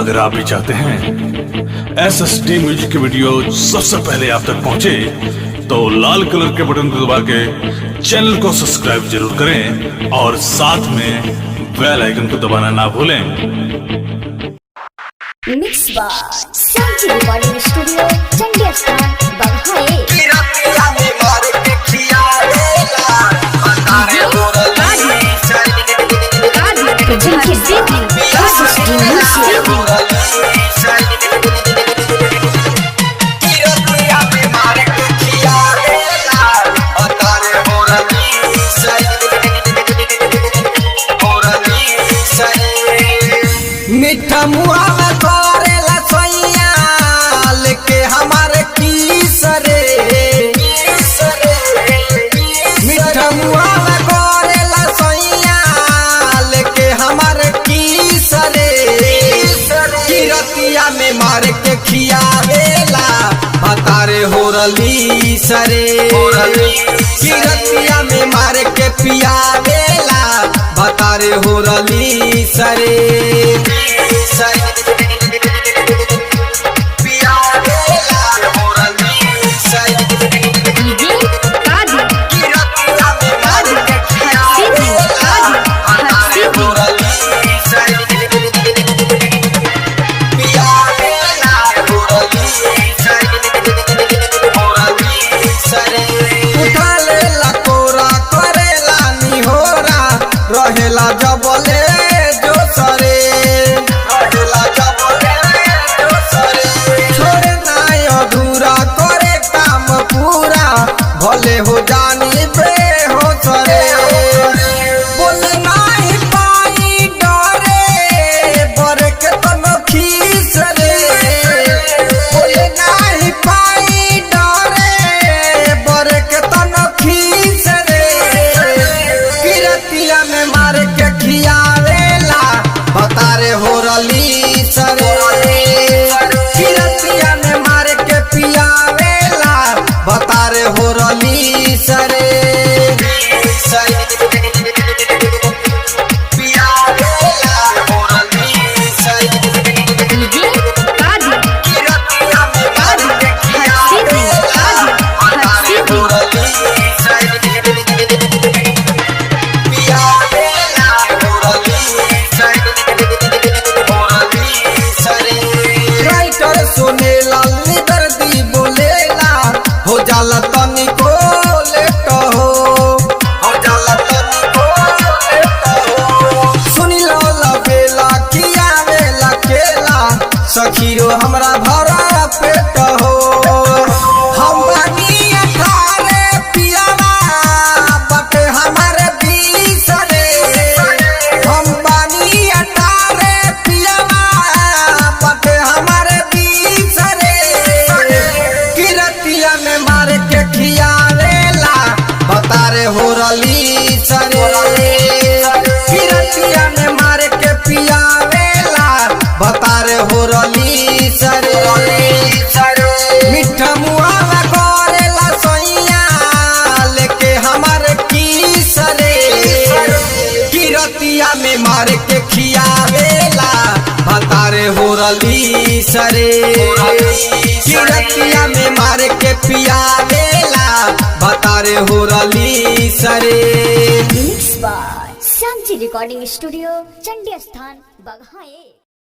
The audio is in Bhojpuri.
अगर आप भी चाहते हैं SSD म्यूजिक की वीडियो सबसे पहले आप तक पहुंचे, तो लाल कलर के बटन को दबा के चैनल को सब्सक्राइब जरूर करें और साथ में बेल आइकन को दबाना ना भूलें। Mix by Sanjeev recording studio Chandigarh स्थान बघाए। मीठा मुआ में करेला सोइया लेके हमारे कीसरे, मीठा मुआ में करेला सोइया लेके हमारे कीसरे, किरतिया में मार के खियावेला भतारे हो रली सरे, किरतिया में मार के पियावेला भतारे हो रली सरे। रहेला जबले जो सरे, रहेला जबले जो सरे, छोड़े नाय अधूरा करे काम पूरा, भले हो जानी बे हो सरे, बोल नहीं पाई डरे बरे के तनो खीसरे, बोल नहीं पाई डरे बरे के तनो खीसरे, किरतिया में मार के खियावेला भतारे हो रली सरे, किरतिया में मार के पियावेला भतारे हो रली सरे। हो जाला तनी को लेट हो जाला तनी को लेट हो, सुनी लो लबेला खियावेला केला सखीरो हमरा भरा पेट हो, हम बानी अठारे पियावा बटे हमारे बीसरे, हम बानी अठारे पियावा बटे हमारे बीसरे, किरतिया में मार के खियावेला भतारे हो रली सरे, किरतिया में मार के पियावेला भतारे हो रली सरे, मीठा मुआ में करेला सोइया लेके हमारे कीसरे, किरतिया में मार के खियावेला भतारे हो रली सरे, किरतिया में मार के पियावेला भतारे हो रली सरे। Mix by Sanjeev recording studio Chandigarh स्थान बघाए।